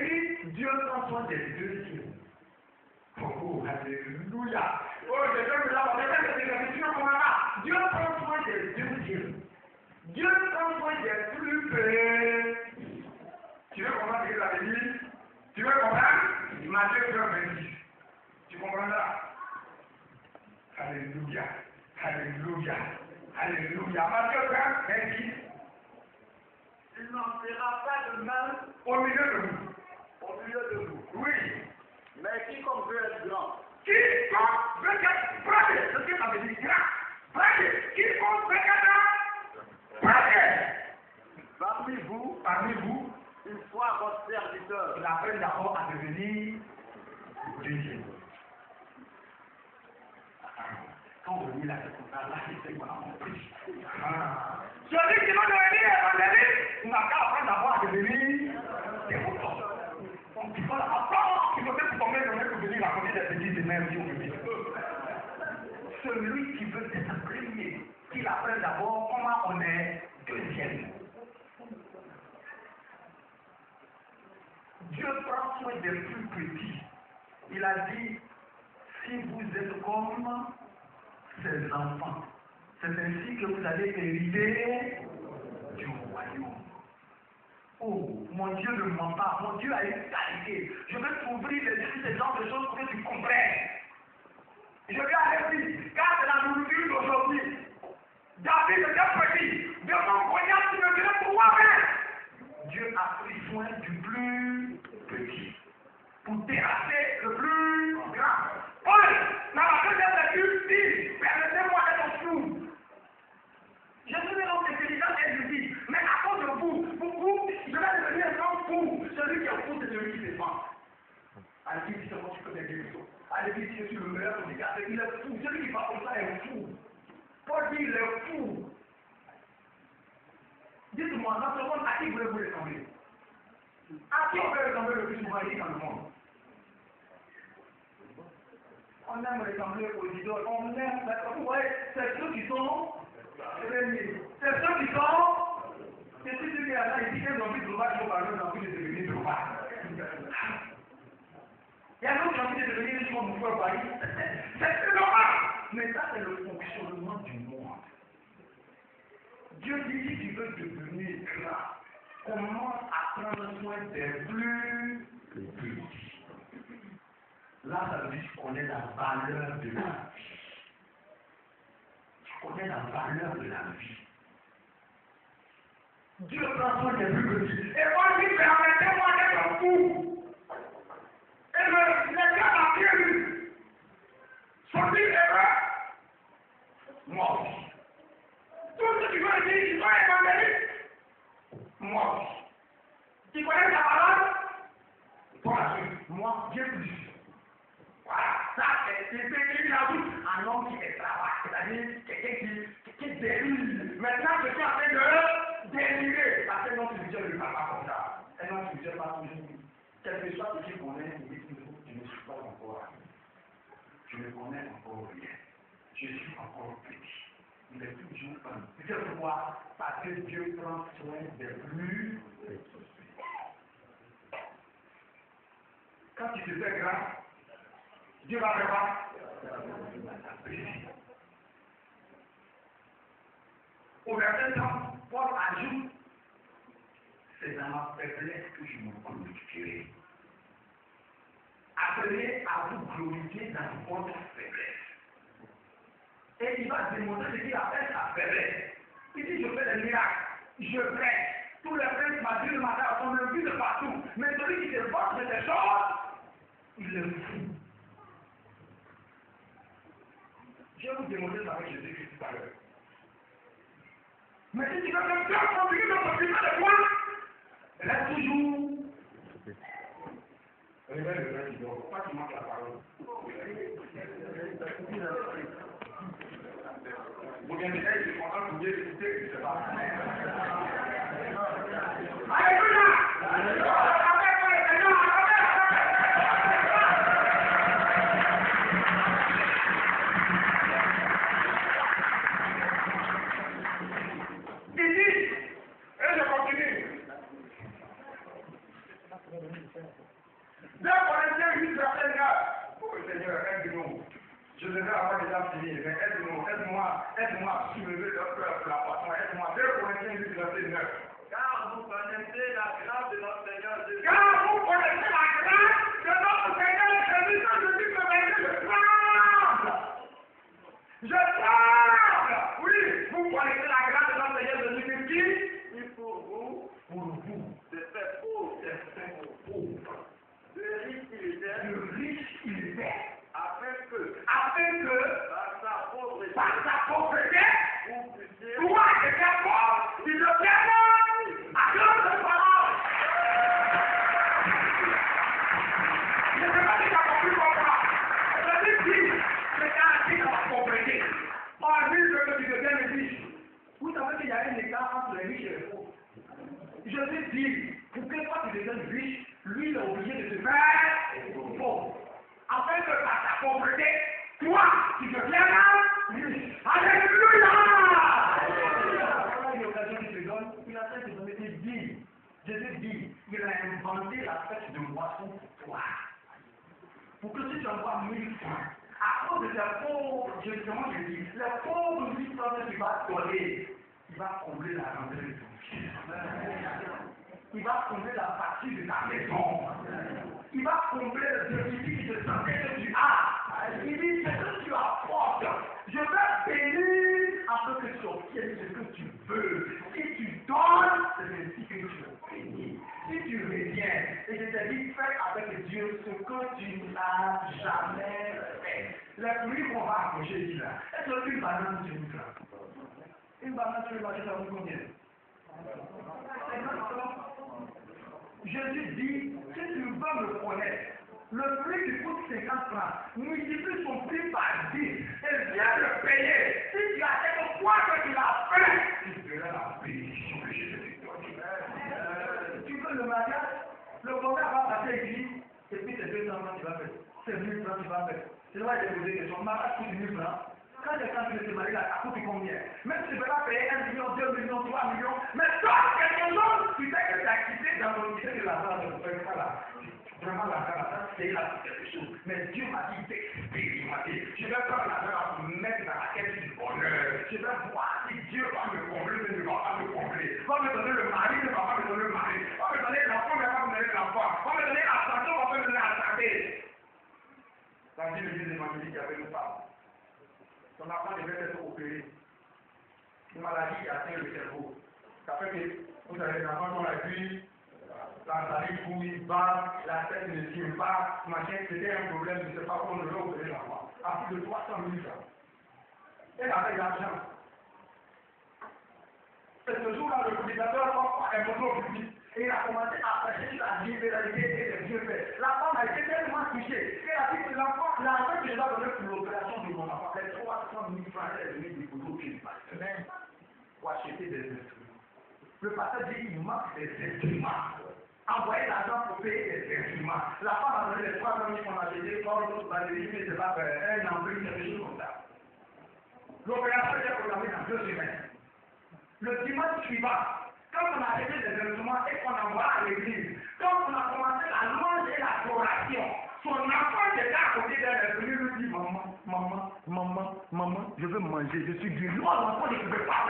dit, Dieu prend soin des deux cieux. Oh, alléluia. Oh, je donne de la parole, Dieu prend soin des deux cieux. Dieu prend soin des plus petits. Tu veux comprendre ce que ça veut dire? Tu veux comprendre? Matthieu 26. Tu comprendras? Alléluia. Alléluia. Alléluia. Matthieu 26. Il n'en sera pas de mal Au milieu de vous. au milieu de vous. Oui. Mais quiconque veut être grand, Quiconque veut être prêt, c'est ce que ça veut dire grand. Prêt. Quiconque veut être prêt. Parmi vous, il soit votre serviteur. il apprend d'abord à devenir Dieu. Quand on lit la circonstance, là, c'est qu'on a compris. Celui qui va devenir évangéliste, il n'a qu'à apprendre d'abord à devenir dévoteur. Donc, il faut apprendre, il faut peut-être tomber dans le venir raconter des petits de même aujourd'hui. Celui qui veut être premier, qu'il apprenne d'abord comment on est deuxième. Dieu prend soin des plus petits. Il a dit, si vous êtes comme ses enfants, c'est ainsi que vous allez hériter du royaume. Oh, mon Dieu ne ment pas. Mon Dieu a une qualité. Je vais t'ouvrir les yeux ces genres de choses pour que tu comprennes. Je vais aller vite, car c'est la nourriture d'aujourd'hui. David était petit. De mon poignard, tu me dirais pour moi-même. Dieu a pris soin du plus petit pour terrasser le plus grand. Paul, dans la deuxième lecture, dit, permettez-moi d'être fou. Je suis un homme intelligent et je dis, mais à cause de vous, je vais devenir un homme fou. Celui qui est fou, c'est celui qui défend. Allez, dis comment tu connais Dieu. Allez, dis je suis le meilleur prédicateur. Il est fou. Celui qui parle comme ça est fou. Paul dit, il est fou. Dites-moi, dans ce monde, à qui voulez-vous ressembler? À qui on veut ressembler le plus souvent ici dans le monde? On aime ressembler aux idoles. On aime, vous voyez, c'est ceux qui sont premiers. C'est ceux qui sont. C'est ceux qui sont là, ils disent qu'ils ont envie de trouver, ils ont parlé d'envie de devenir trouver. Il y a d'autres qui ont envie de devenir riches comme vous au Paris. C'est normal. Mais ça, c'est le fonctionnement du monde. Dieu dit, si tu veux devenir grand, commence à prendre soin des plus petits. Là, ça veut dire que tu connais la valeur de la vie. Tu connais la valeur de la vie. Dieu prend soin des plus petits. Et moi, je dis, permettez-moi d'être fou. Et les gars dans Dieu sont-ils heureux? Moi aussi. Tout ce que tu veux dire, tu dois évangéliser. Moi aussi. Tu connais la parole? Toi, moi, Dieu plus. Voilà, ça c'est un homme qui travaille, c'est-à-dire quelqu'un qui délire. Maintenant, je suis en train de délirer. Parce que non, tu ne dis pas comme ça. Et non, tu ne dis pas toujours. Quel que soit ce qu'il connaît, il dit toujours, tu ne suis pas encore arrivé. Je ne connais encore rien. Je suis encore petit. Il est toujours un. C'est pourquoi, parce que Dieu prend soin des plus petits. Quand tu te fais grand, Dieu va faire quoi? Au verset 30, Paul ajoute, c'est dans ma faiblesse que je me glorifierai. Appelez à vous glorifier dans votre faiblesse. Et il va démontrer ce qu'il appelle sa faiblesse. Il dit, je fais des miracles, je prêche. Tous les prêtres m'adulent le matin, on me vit de partout. Mais celui qui se porte de ces choses, il est fou. Je vais vous démontrer ça avec Jésus-Christ tout à l'heure. Mais si tu veux que Dieu continue de s'occuper de toi, reste toujours. Réveille le vrai qui dort. Pourquoi tu manques la parole? Vous bien dire, je suis content que vous ayez écouté, je ne sais pas. Alléluia! 2 Corinthiens 8, verset 9. Oh Seigneur, aide-nous. Je devrais avoir déjà fini, mais aide-moi à soulever le cœur pour la passion. Aide-moi. 2 Corinthiens 8, verset 9. Car vous connaissez la grâce de notre Seigneur Jésus. Car vous connaissez la grâce de notre Seigneur Jésus. Quand je dis que je tremble. Je tremble. Oui, vous connaissez la grâce de notre Seigneur Jésus qui, Et pour vous, c'est fait pauvre. Le riche il était, afin que, par sa pauvreté, vous puissiez, toi qui étais pauvre, tu deviennes à cause de parole. Je ne sais pas si tu as compris pourquoi. Je te dis, c'est ainsi dans la pauvreté. En lui, je veux que tu deviennes riche. Vous savez qu'il y a un écart entre les riches et les pauvres. Je te dis, pour que toi tu deviennes riche, lui il est obligé de te faire pauvre. Afin que par ta pauvreté, toi tu deviennes riche. Alléluia! Voilà une occasion qu'il te donne. Il a fait de donner des dîmes. Je te dis, il a inventé la fête de moisson pour toi. Pour que si tu envoies 1000 francs, à cause de la pauvre, justement, je dis, la pauvre 1000 francs que tu vas donner, il va combler la rentrée de ton fils. Il va combler la partie de ta maison. Il va combler le déficit de santé que tu as. Il dit, ce que tu apportes, je vais bénir afin que tu obtiennes ce que tu veux. Si tu donnes, c'est ainsi que tu es béni. Si tu reviens, et je te dis, fais avec Dieu ce que tu n'as jamais fait. Les fruits qu'on va approcher ici là, est-ce qu'une banane sur une flamme? Une banane sur le marché, ça vaut combien? Jésus dit, si tu veux me connaître, le prix qui coûte 50 francs, multiplie son prix par 10 et viens le payer. Si tu achètes quoi que tu l'as fait, tu verras la bénédiction que Jésus te donne. Tu veux le mariage, le contrat va passer ici, et puis c'est 200 francs tu vas faire. C'est 1000 francs tu vas faire. C'est là que j'ai posé des questions. Mariage coûte 1000 francs. Quand quelqu'un veut se marier, ça coûte combien? Même si tu ne peux pas payer 1 million, 2 millions, 3 millions, mais toi, quelque chose, tu sais que tu as quitté dans ton idée de l'argent, ne fais pas là. Vraiment, l'argent, là, c'est là pour quelque chose. Mais Dieu m'a dit d'expérimenter. Je vais prendre l'argent pour me mettre dans la quête du bonheur. Je vais voir si Dieu va me combler, mais ne va pas me combler. Va me donner le mari, ne va pas me donner le mari. Va me donner l'enfant, ne va pas me donner l'enfant. Va me donner la santé, ne va pas me donner la santé. Dans une église évangélique, il y avait une femme. Son enfant devait être opéré. Une maladie qui atteint le cerveau. Ça fait que, vous savez, les enfants sont la vie, la salive bouille, bat, la tête ne tient pas, machin, c'était un problème, je ne sais pas comment on devait opérer l'enfant. À plus de 300 000 francs. Elle avait l'argent. Et ce jour-là, le prédicateur a un moto public. Et il a commencé à prêcher la libéralité et les bienfaits. La femme a été tellement touchée. Elle a dit que l'argent que je dois donner pour l'opération de mon enfant, c'est 300 000 francs. Elle est venue du boulot qui pasteur pour acheter des instruments. Le pasteur dit qu'il manque des instruments. Envoyer l'argent pour payer des instruments. La femme a donné les 300 000 qu'on a acheté, comme l'autre balérie, mais c'est pas un emprunt, quelque chose comme ça. L'opération est programmée dans 2 semaines. Le dimanche suivant, quand on a acheté des instruments et qu'on envoie à l'église, quand on a commencé la louange et l'adoration, son enfant qui était à côté d'elle est venu lui dire, maman, je veux manger, je suis dur. Non, l'enfant ne pouvait pas